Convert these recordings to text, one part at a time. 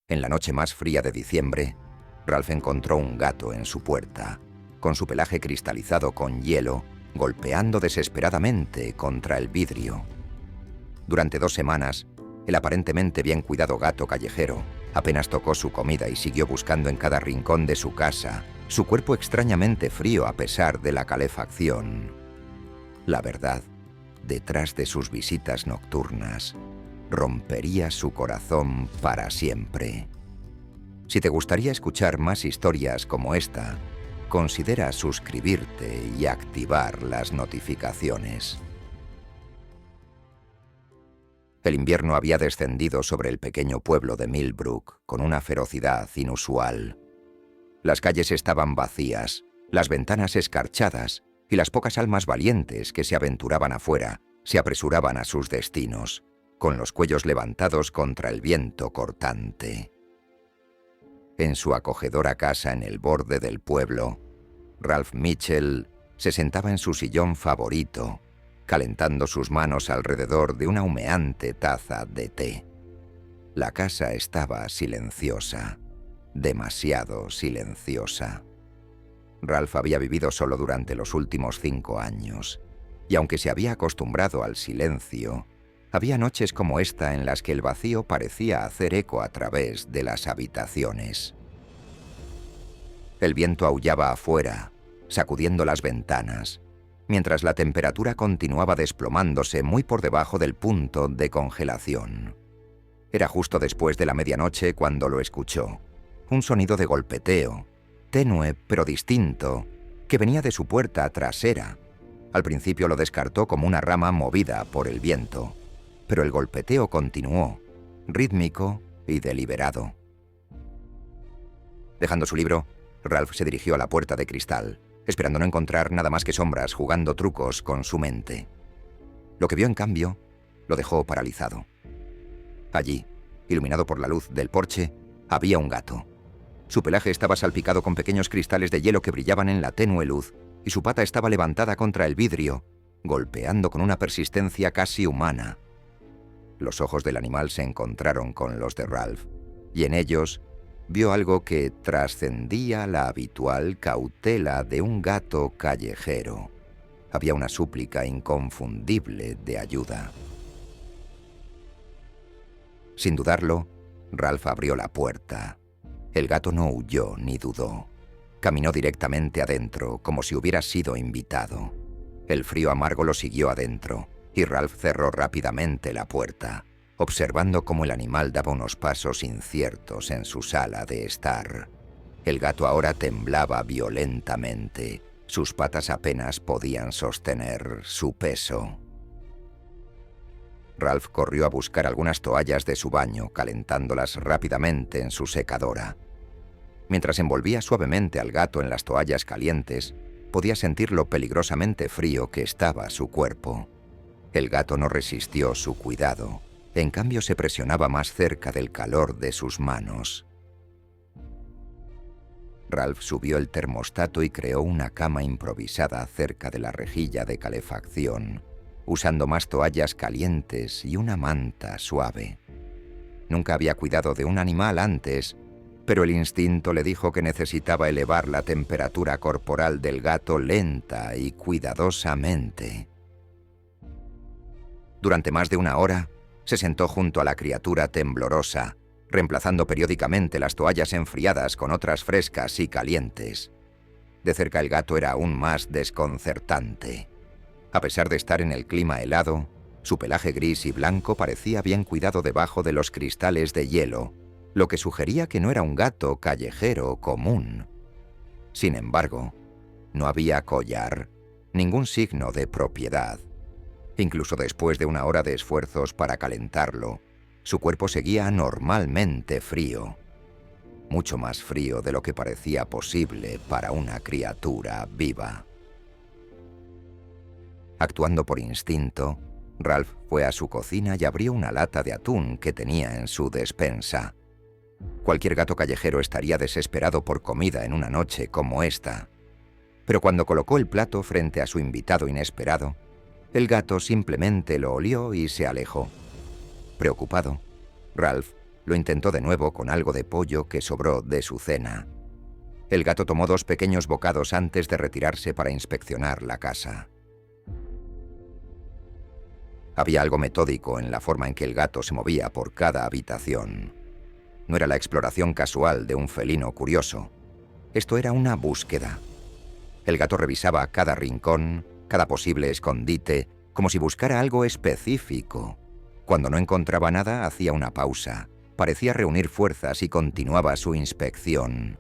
En la noche más fría de diciembre, Ralph encontró un gato en su puerta, con su pelaje cristalizado con hielo, golpeando desesperadamente contra el vidrio. Durante 2 semanas, el aparentemente bien cuidado gato callejero apenas tocó su comida y siguió buscando en cada rincón de su casa, su cuerpo extrañamente frío a pesar de la calefacción. La verdad, detrás de sus visitas nocturnas, rompería su corazón para siempre. Si te gustaría escuchar más historias como esta, considera suscribirte y activar las notificaciones. El invierno había descendido sobre el pequeño pueblo de Millbrook con una ferocidad inusual. Las calles estaban vacías, las ventanas escarchadas, y las pocas almas valientes que se aventuraban afuera se apresuraban a sus destinos, con los cuellos levantados contra el viento cortante. En su acogedora casa en el borde del pueblo, Ralph Mitchell se sentaba en su sillón favorito, calentando sus manos alrededor de una humeante taza de té. La casa estaba silenciosa, demasiado silenciosa. Ralph había vivido solo durante los últimos 5 años, y aunque se había acostumbrado al silencio, había noches como esta en las que el vacío parecía hacer eco a través de las habitaciones. El viento aullaba afuera, sacudiendo las ventanas, mientras la temperatura continuaba desplomándose muy por debajo del punto de congelación. Era justo después de la medianoche cuando lo escuchó. Un sonido de golpeteo, tenue pero distinto, que venía de su puerta trasera. Al principio lo descartó como una rama movida por el viento, pero el golpeteo continuó, rítmico y deliberado. Dejando su libro, Ralph se dirigió a la puerta de cristal, esperando no encontrar nada más que sombras jugando trucos con su mente. Lo que vio, en cambio, lo dejó paralizado. Allí, iluminado por la luz del porche, había un gato. Su pelaje estaba salpicado con pequeños cristales de hielo que brillaban en la tenue luz, y su pata estaba levantada contra el vidrio, golpeando con una persistencia casi humana. Los ojos del animal se encontraron con los de Ralph, y en ellos vio algo que trascendía la habitual cautela de un gato callejero. Había una súplica inconfundible de ayuda. Sin dudarlo, Ralph abrió la puerta. El gato no huyó ni dudó. Caminó directamente adentro, como si hubiera sido invitado. El frío amargo lo siguió adentro, y Ralph cerró rápidamente la puerta, observando cómo el animal daba unos pasos inciertos en su sala de estar. El gato ahora temblaba violentamente. Sus patas apenas podían sostener su peso. Ralph corrió a buscar algunas toallas de su baño, calentándolas rápidamente en su secadora. Mientras envolvía suavemente al gato en las toallas calientes, podía sentir lo peligrosamente frío que estaba su cuerpo. El gato no resistió su cuidado. En cambio, se presionaba más cerca del calor de sus manos. Ralph subió el termostato y creó una cama improvisada cerca de la rejilla de calefacción, usando más toallas calientes y una manta suave. Nunca había cuidado de un animal antes, pero el instinto le dijo que necesitaba elevar la temperatura corporal del gato lenta y cuidadosamente. Durante más de 1 hora, se sentó junto a la criatura temblorosa, reemplazando periódicamente las toallas enfriadas con otras frescas y calientes. De cerca el gato era aún más desconcertante. A pesar de estar en el clima helado, su pelaje gris y blanco parecía bien cuidado debajo de los cristales de hielo, lo que sugería que no era un gato callejero común. Sin embargo, no había collar, ningún signo de propiedad. Incluso después de 1 hora de esfuerzos para calentarlo, su cuerpo seguía anormalmente frío, mucho más frío de lo que parecía posible para una criatura viva. Actuando por instinto, Ralph fue a su cocina y abrió una lata de atún que tenía en su despensa. Cualquier gato callejero estaría desesperado por comida en una noche como esta. Pero cuando colocó el plato frente a su invitado inesperado, el gato simplemente lo olió y se alejó. Preocupado, Ralph Lo intentó de nuevo con algo de pollo que sobró de su cena. El gato tomó 2 pequeños bocados antes de retirarse para inspeccionar la casa. Había algo metódico en la forma en que el gato se movía por cada habitación. No era la exploración casual de un felino curioso. Esto era una búsqueda. El gato revisaba cada rincón, cada posible escondite, como si buscara algo específico. Cuando no encontraba nada, hacía una pausa. Parecía reunir fuerzas y continuaba su inspección.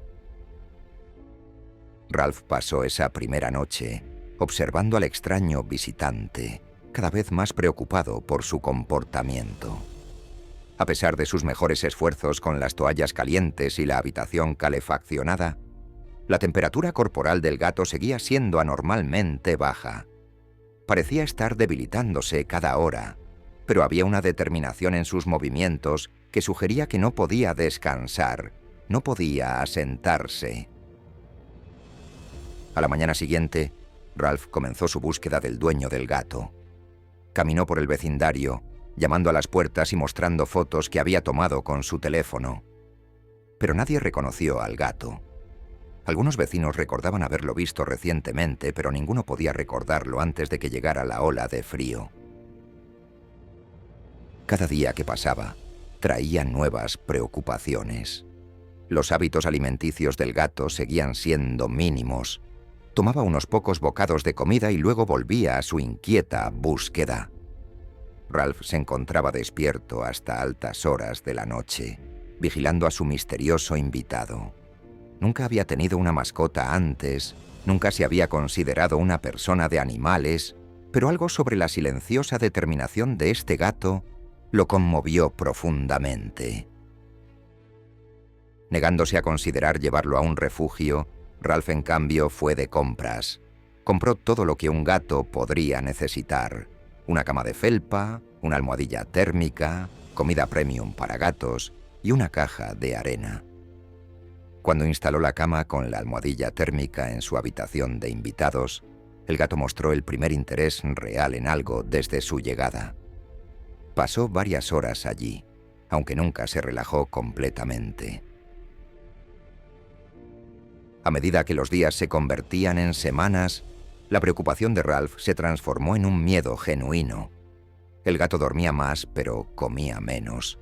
Ralph pasó esa primera noche observando al extraño visitante, cada vez más preocupado por su comportamiento. A pesar de sus mejores esfuerzos con las toallas calientes y la habitación calefaccionada, la temperatura corporal del gato seguía siendo anormalmente baja. Parecía estar debilitándose cada hora, pero había una determinación en sus movimientos que sugería que no podía descansar, no podía asentarse. A la mañana siguiente, Ralph comenzó su búsqueda del dueño del gato. Caminó por el vecindario, llamando a las puertas y mostrando fotos que había tomado con su teléfono. Pero nadie reconoció al gato. Algunos vecinos recordaban haberlo visto recientemente, pero ninguno podía recordarlo antes de que llegara la ola de frío. Cada día que pasaba, traía nuevas preocupaciones. Los hábitos alimenticios del gato seguían siendo mínimos. Tomaba unos pocos bocados de comida y luego volvía a su inquieta búsqueda. Ralph se encontraba despierto hasta altas horas de la noche, vigilando a su misterioso invitado. Nunca había tenido una mascota antes, nunca se había considerado una persona de animales, pero algo sobre la silenciosa determinación de este gato lo conmovió profundamente. Negándose a considerar llevarlo a un refugio, Ralph, en cambio, fue de compras. Compró todo lo que un gato podría necesitar: una cama de felpa, una almohadilla térmica, comida premium para gatos y una caja de arena. Cuando instaló la cama con la almohadilla térmica en su habitación de invitados, el gato mostró el primer interés real en algo desde su llegada. Pasó varias horas allí, aunque nunca se relajó completamente. A medida que los días se convertían en semanas, la preocupación de Ralph se transformó en un miedo genuino. El gato dormía más, pero comía menos.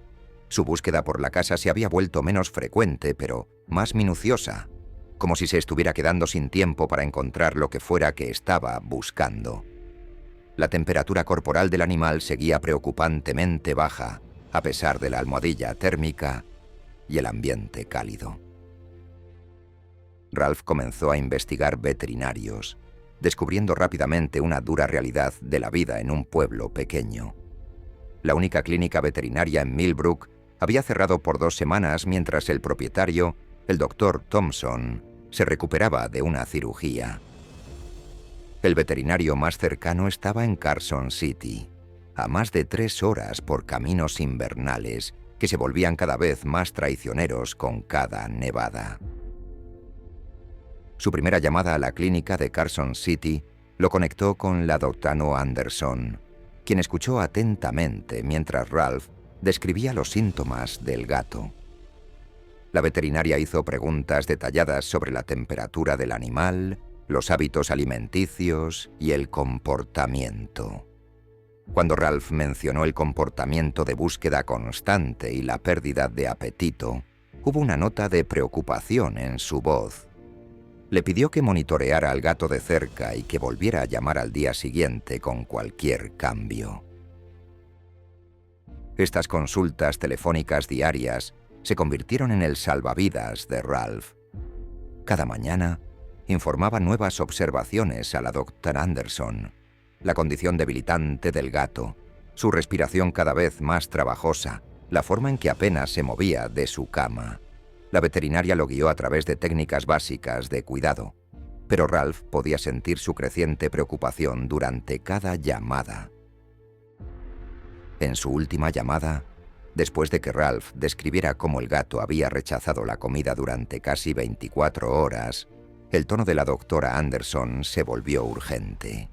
Su búsqueda por la casa se había vuelto menos frecuente, pero más minuciosa, como si se estuviera quedando sin tiempo para encontrar lo que fuera que estaba buscando. La temperatura corporal del animal seguía preocupantemente baja, a pesar de la almohadilla térmica y el ambiente cálido. Ralph comenzó a investigar veterinarios, descubriendo rápidamente una dura realidad de la vida en un pueblo pequeño. La única clínica veterinaria en Millbrook había cerrado por 2 semanas mientras el propietario, el Dr. Thompson, se recuperaba de una cirugía. El veterinario más cercano estaba en Carson City, a más de 3 horas por caminos invernales que se volvían cada vez más traicioneros con cada nevada. Su primera llamada a la clínica de Carson City lo conectó con la Dr. Anderson, quien escuchó atentamente mientras Ralph describía los síntomas del gato. La veterinaria hizo preguntas detalladas sobre la temperatura del animal, los hábitos alimenticios y el comportamiento. Cuando Ralph mencionó el comportamiento de búsqueda constante y la pérdida de apetito, hubo una nota de preocupación en su voz. Le pidió que monitoreara al gato de cerca y que volviera a llamar al día siguiente con cualquier cambio. Estas consultas telefónicas diarias se convirtieron en el salvavidas de Ralph. Cada mañana informaba nuevas observaciones a la Dr. Anderson: la condición debilitante del gato, su respiración cada vez más trabajosa, la forma en que apenas se movía de su cama. La veterinaria lo guió a través de técnicas básicas de cuidado, pero Ralph podía sentir su creciente preocupación durante cada llamada. En su última llamada, después de que Ralph describiera cómo el gato había rechazado la comida durante casi 24 horas, el tono de la doctora Anderson se volvió urgente.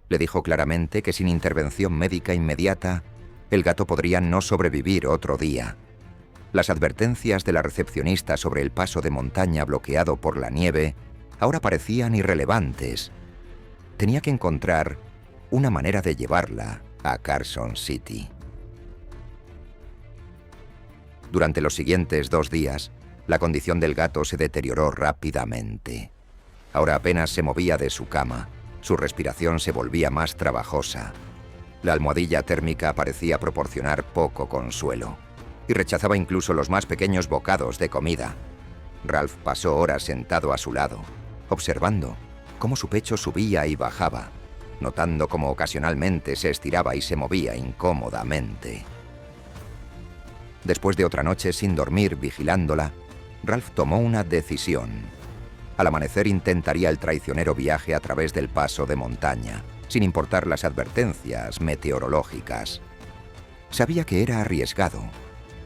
Le dijo claramente que sin intervención médica inmediata, el gato podría no sobrevivir otro día. Las advertencias de la recepcionista sobre el paso de montaña bloqueado por la nieve ahora parecían irrelevantes. Tenía que encontrar una manera de llevarla a Carson City. Durante los siguientes 2 días, la condición del gato se deterioró rápidamente. Ahora apenas se movía de su cama. Su respiración se volvía más trabajosa. La almohadilla térmica parecía proporcionar poco consuelo y rechazaba incluso los más pequeños bocados de comida. Ralph pasó horas sentado a su lado, observando cómo su pecho subía y bajaba, notando cómo ocasionalmente se estiraba y se movía incómodamente. Después de otra noche sin dormir vigilándola, Ralph tomó una decisión. Al amanecer intentaría el traicionero viaje a través del paso de montaña, sin importar las advertencias meteorológicas. Sabía que era arriesgado,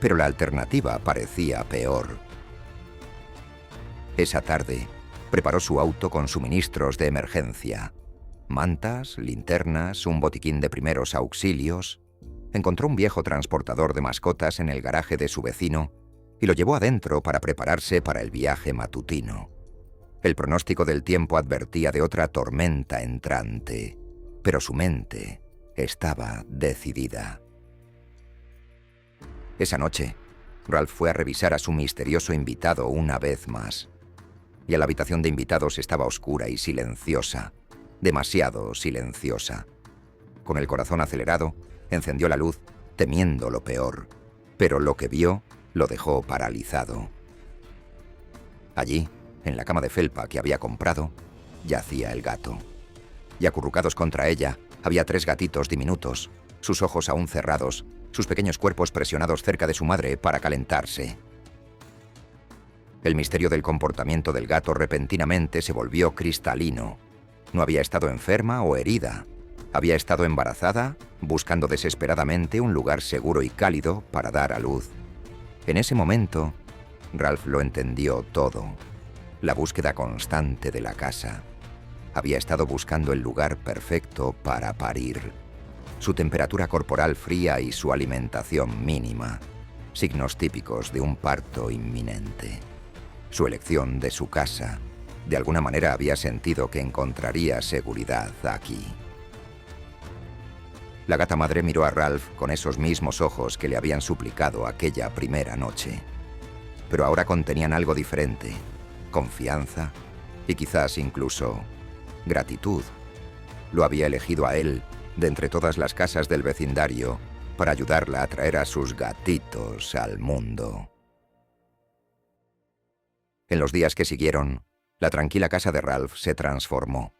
pero la alternativa parecía peor. Esa tarde, preparó su auto con suministros de emergencia. Mantas, linternas, un botiquín de primeros auxilios. Encontró un viejo transportador de mascotas en el garaje de su vecino y lo llevó adentro para prepararse para el viaje matutino. El pronóstico del tiempo advertía de otra tormenta entrante, pero su mente estaba decidida. Esa noche, Ralph fue a revisar a su misterioso invitado una vez más. Y la habitación de invitados estaba oscura y silenciosa, demasiado silenciosa. Con el corazón acelerado, encendió la luz, temiendo lo peor, pero lo que vio lo dejó paralizado. Allí, en la cama de felpa que había comprado, yacía el gato. Y acurrucados contra ella, había 3 gatitos diminutos, sus ojos aún cerrados, sus pequeños cuerpos presionados cerca de su madre para calentarse. El misterio del comportamiento del gato repentinamente se volvió cristalino. No había estado enferma o herida. Había estado embarazada, buscando desesperadamente un lugar seguro y cálido para dar a luz. En ese momento, Ralph lo entendió todo. La búsqueda constante de la casa. Había estado buscando el lugar perfecto para parir. Su temperatura corporal fría y su alimentación mínima. Signos típicos de un parto inminente. Su elección de su casa. De alguna manera había sentido que encontraría seguridad aquí. La gata madre miró a Ralph con esos mismos ojos que le habían suplicado aquella primera noche. Pero ahora contenían algo diferente. Confianza y quizás incluso gratitud. Lo había elegido a él, de entre todas las casas del vecindario, para ayudarla a traer a sus gatitos al mundo. En los días que siguieron, la tranquila casa de Ralph se transformó.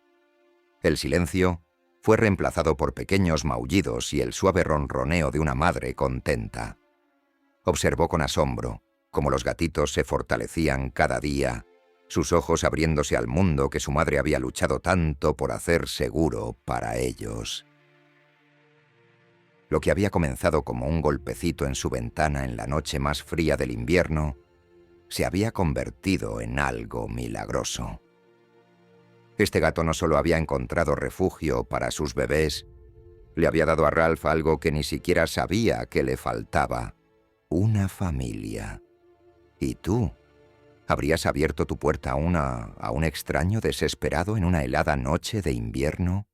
El silencio fue reemplazado por pequeños maullidos y el suave ronroneo de una madre contenta. Observó con asombro cómo los gatitos se fortalecían cada día, sus ojos abriéndose al mundo que su madre había luchado tanto por hacer seguro para ellos. Lo que había comenzado como un golpecito en su ventana en la noche más fría del invierno, se había convertido en algo milagroso. Este gato no solo había encontrado refugio para sus bebés, le había dado a Ralph algo que ni siquiera sabía que le faltaba: una familia. ¿Y tú? ¿Habrías abierto tu puerta a un extraño desesperado en una helada noche de invierno?